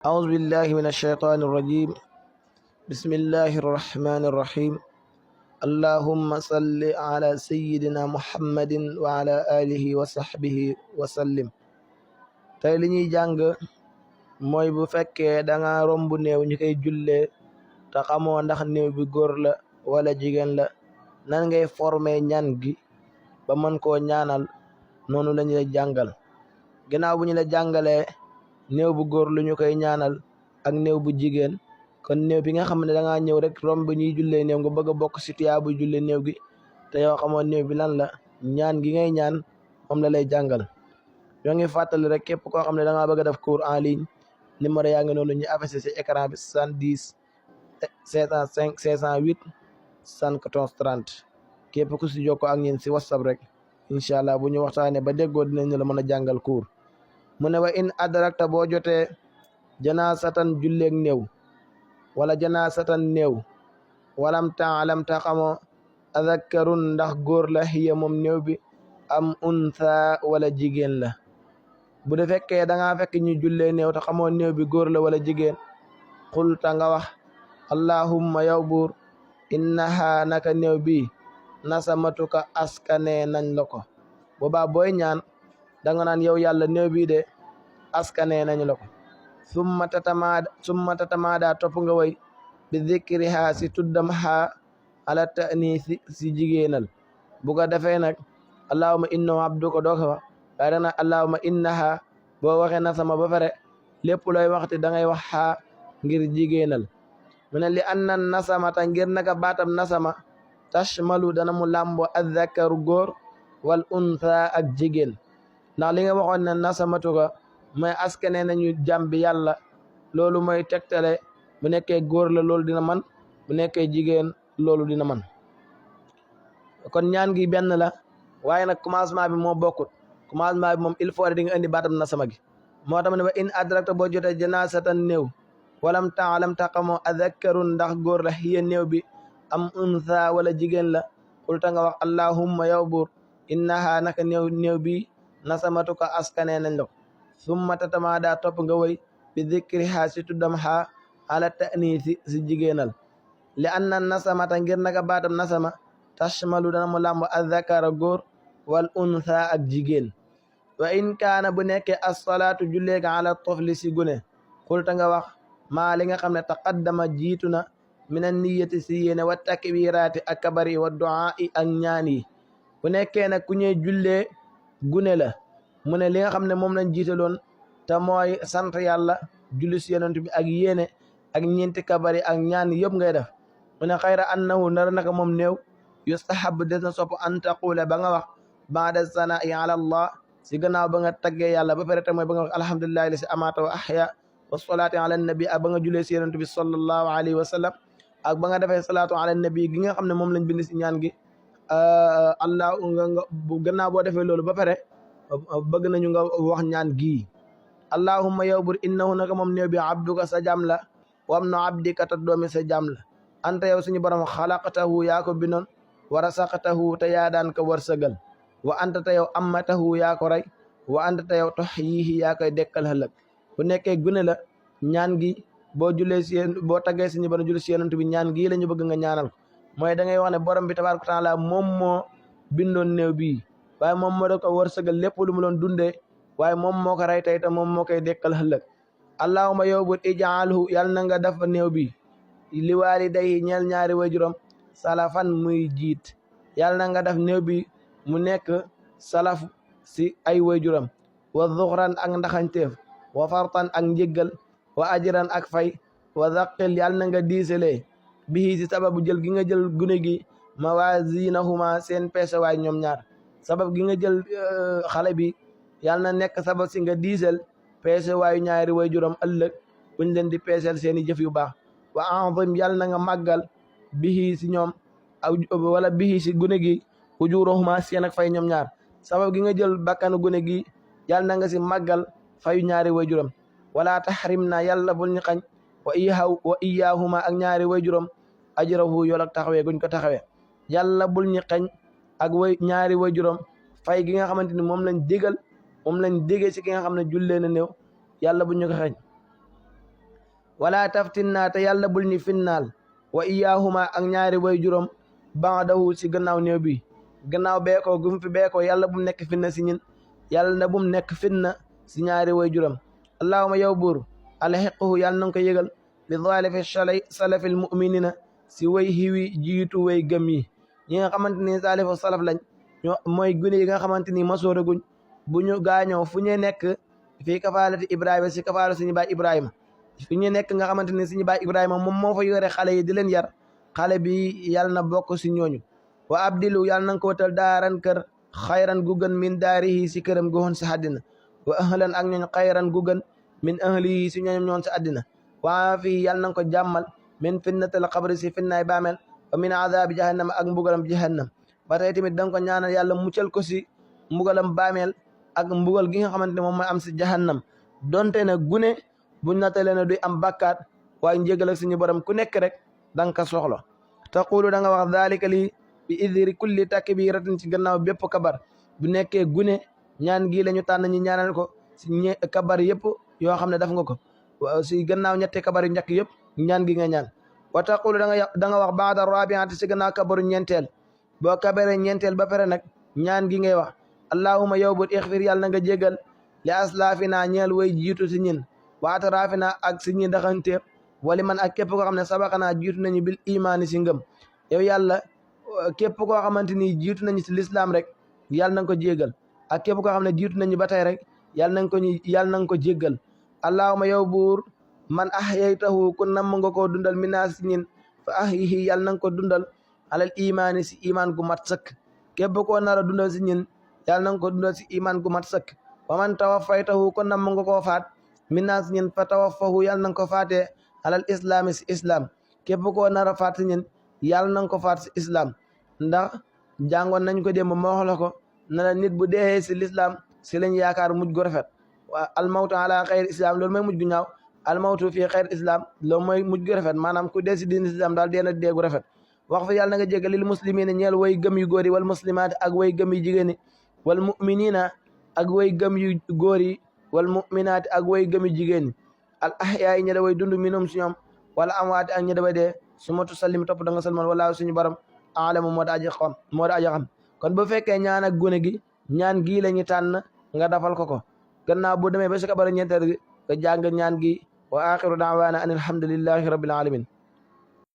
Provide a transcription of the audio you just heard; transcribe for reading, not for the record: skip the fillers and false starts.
أعوذ بالله من الشيطان الرجيم. بسم الله الرحمن الرحيم. اللهم صل على سيدنا محمد وعلى آله وصحبه وسلم. tey li ñuy jàng mooy bu fekkee da nga romb néew ñu koy jullee te xamoo ndax néew bi góor la wala jigéen la nan ngay formé ñaan gi ba mën koo ñaanal noonu la ñu la jàngal. ginnaaw bu ñu la jàngalee néew bu góor lu ñu koy ñaanal ak néew bu jigéen, kon néew bi nga xam ne da ngaa ñëw rek romb ñuy jullee néew nga bëgg a bokk ci tiyaabu jullee néew gi te yow xamoo néew bi lan la, ñaan gi ngay ñaan moom la lay jàngal. ñoo ngi fàttali rek képp koo xam ne da ngaa bëgg a def cours en ligne, numéro yaa ngi noonu ñu affiché ci écran bi 70 505 508 74 30. képp ku ci jokkoo ak ñeen ci WhatsApp rek incha allah bu ñu waxtaanee ba déggoo dinañ la mën a jàngal cours. mu ne wa in adrakta boo jotee janaasatan julleeg néew wala janaasatan néew walam taalam ta xamoo adakkarun ndax góor la hiya moom néew bi am untha wala jigéen la. bu de fekkee da ngaa fekk ñu jullee néew te xamoo néew bi góor la wala jigéen, xulta nga wax allahumma yow buur innaha naka néew bi nasamatuka askane nañ la ko. boobaa booy ñaan danga naan yow yàlla néew bii de askane nañ la ko. summa tatamaada topp nga way bi zikriha si tuddam ha ala ta'nisi si jigéenal. bu ko defee nag allahumma innahu abduka doo ko wax waaye dana allahumma innaha boo waxee nasama ba pare lépp looy waxti da ngay wax xaa ngir jigéenal. mu ne li anna nasamata ngir naka baatam nasama tashmalu dana mu làmbo azzakaru góor wal untha ak jigéen. ndax li nga waxoon ne nasamatu ko mooy askane nañu jàmbi yàlla, loolu mooy tegtale bu nekkee góor la loolu dina man, bu nekkee jigéen loolu dina man. kon ñaan gi benn la waaye nag commencement bi moo bokkut. commencement bi moom il faut di nga indi baatam nasama gi. moo tax ne wa in adrakta boo jotee janaasatan néew walam taalam taqamoo adakkarun ndax góor la hiya néew bi am untha wala jigéen la, xulta nga wax allahumma yow buur innaha naka néew bi nasamatuka askane nañ la ko. summa tatamaada topp nga woy bi zikriha si tuddam ha ala ta'nisi si jigéenal. li anna nasamata ngir naka baatam nasama tashmalu dana mu làmb azzakara góor wal untha ak jigéen. wa in kaana bu nekkee assalaatu julleega ala tofli si gune, xulta nga wax maa li nga xam ne taqaddama jiitu na mina niyati si yéene wa takbiraati ak kabari wa du'a ak ñaan yi. bu nekkee nag ku ñuy jullee gune la, mu ne li nga xam ne moom lañ jiitaloon te mooy sant yàlla julli si yonent bi ak yéene ak ñeenti kabari ak ñaan yëpp ngay def. mu ne xayra annahu nar naka moom néew yustahab des na sopp an taqula ba nga wax baada sanaa'i ala allah si gannaaw ba nga taggee yàlla ba pare te mooy ba nga wax alhamdulillahi la si amaata wa ahya wa salaati ala nabi ak ba nga jullee si yonent bi sallallahu alayhi wa sallam ak ba nga defee salaatu ala nabi gi nga xam ne moom lañ bind si ñaan gi. allah nga gannaaw boo defee loolu ba pare bëgg nañu nga wax ñaan gii allahumma yow bur innahu naka moom néew bi abduka sa jam la wam no abdika ta doomi sa jam la. anta yow suñu borom xalaqtahu yaa ko bindoon wa rasaqtahu te yaa daan ko wërsëgal wa anta te yow ammatahu yaa ko rey wa anta te yow tuhyihi yaa koy dekkal ëllëg. bu nekkee gune la ñaan gi boo jullee si boo taggee suñu borom julli si yonent bi ñaan gii la ñu bëgg nga ñaanal ko. mooy da ngay wax ne borom bi tabaaraka taala moom moo bindoon néew bii waaye moom moo da ko wërsëgal lépp lu mu doon dundee, waaye moom moo ko rey tey te moom moo koy dekkal ëllëg. allahumma yow bur ijaalhu yàlla na nga def néew bi li waalidayhi ñeel ñaari waajuram salafan muy jiit. yàlla na nga def néew bi mu nekk salaf si ay waajuram wa zuxran ak ndaxañteef wa fartan ak njéggal wa ajran ak fay wa zaqil yàlla na nga diisalee bii si sababu jël gi nga jël gune gi mawazinahuma seen peese waay ñoom ñaar. sabab gi nga jël xale bi yàlla na nekk sabab si nga diisel peese waayu ñaari waajuram ëllëg buñ leen di peesel seeni jëf yu baax. wa a'zim yàlla na nga màggal bihi si ñoom wala bihi si gune gi ujurahuma seen ak fay ñoom ñaar. sabab gi nga jël bakkanu gune gi yàlla na nga si màggal fayu ñaari waajuram. wala tahrim na yàlla bul ñu xañ wa iyaahuma ak ñaari waajuram ajrahu yool ak taxawee guñ ko taxawee. yàlla bul ñu xañ ak ñaari waajuram fay gi nga xamante ni moom lañ déggee si ki nga xam ne jullee na néew, yàlla bu ñu ko xañ. wala taftinnaa te yàlla bul ni finnaal wa iyaahuma ak ñaari way juróom ba'dahu si gannaaw néew bi gannaaw beekoo gum fi beekoo yàlla bum nekk finna si ñin yàlla na bum nekk finna si ñaari way juróom allahuma yow buur alxiquhu yàlla nanga ko yëgal bi zaalifi salafil muminina si way xiwi jiitu way gëm yi ñi nga xamante ni saalifu salaf lañ ñoo mooy gune yi nga xamante ni masooraguñ bu ñu gaañoo fu ñu nekk fii kafaalati ibrahima si kafaala suñu baay ibrahima fu ñu nekk nga xamante ni suñu baay ibrahima moom moo fa yore xale yi di leen yar xale bi yàlla na bokk si ñooñu wa abdilu yàlla nanga ko wutal daaran kër xayran gu gën min daarihi si këram gu woon si àddina wa ahlan ak ñooñ xayran gu gën min ahlihi si ñooñom ñoon si àddina waa fii yàlla nanga ko jàmmal min fitnatil qabri si fitnaay baamel wa min adabi jahannam ak mbugalam jahannam ba tey tamit danga ko ñaanal yàlla muccal ko si mbugalam baamel ak mbugal gi nga xamante ne moom mooy am si jahannam donte ne gune buñ nattale ne duy am bakkaat waaye njégal ak suñu borom ku nekk rek danga ko soxla taqulu da nga wax dalika lii bi idri kulli takbiratin ci gannaaw bépp kabar bu nekkee gune ñaan gi la ñu tànn ñi ñaanal ko si kabar yëpp yoo xam ne daf nga ko si gannaaw ñetti kabar yu njëkk yëpp ñaan gi nga ñaan wa taqulu da nga wax baada rabiati si gannaaw kabaru ñeenteel boo kabare ñeenteel ba pare nag ñaan gi ngay wax allahuma yow bur ixfir yàlla na nga jégal li aslaafina ñeel way jiitu si ñin wa atraafina ak si ñi daxante wali man ak képp koo xam ne sabaqanaa jiitu nañu bil imaani si ngëm yow yàlla képp koo xamante ni jiitu nañu si lislaam rek yàlla na nga ko jégal ak képp koo xam ne jiitu nañu ba tey rek yàlla na nga ko jéggal allahuma yow buur man ahyaytahu ku namm nga koo dundal minaa si ñin fa ahyihi yàlla na nga ko dundal alal imaani si imaan gu mat sëkk képp koo nar a dundal si ñin yàlla na nga ko dundal si imaan gu mat sëkk wa man tawaffaytahu ku namm nga koo faat minaa si ñin fa tawaffahu yàlla na nga ko faatee alal islaami si islam képp koo nar a faat si ñin yàlla na nga ko faat si islam ndax jàngoon nañ ko démb moo wax la ko na la nit bu dee si l'islam si lañ yaakaar mujj gu rafet waa almawtu ala xayr islam loolu mooy mujj gu ñaaw almawtu fii xayr islam loolu mooy mujj gu rafet maanaam ku dee si diin islam daal dee na dee gu rafet wax fi yàlla na nga jéggal lil muslimina ñeel way gëm yu góor yi wal muslimaat ak way gëm yu jigéen yi wal muminina ak way gëm yu góor yi wal muminaat ak way gëm yu jigéen yi al ahyaa yi ña da way dund minum si ñoom wala amwaati ak ña da way dee su ma tusallim topp da nga salman wala suñu borom alamu moo da aji xam kon bu fekkee ñaan ak gune gi ñaan gii la ñu tànn nga dafal ko gannaaw bu demee ba si kabar ñeenteel gi nga jàng ñaan gi wa axiru daawaana an alhamdulillahi rabbil alamin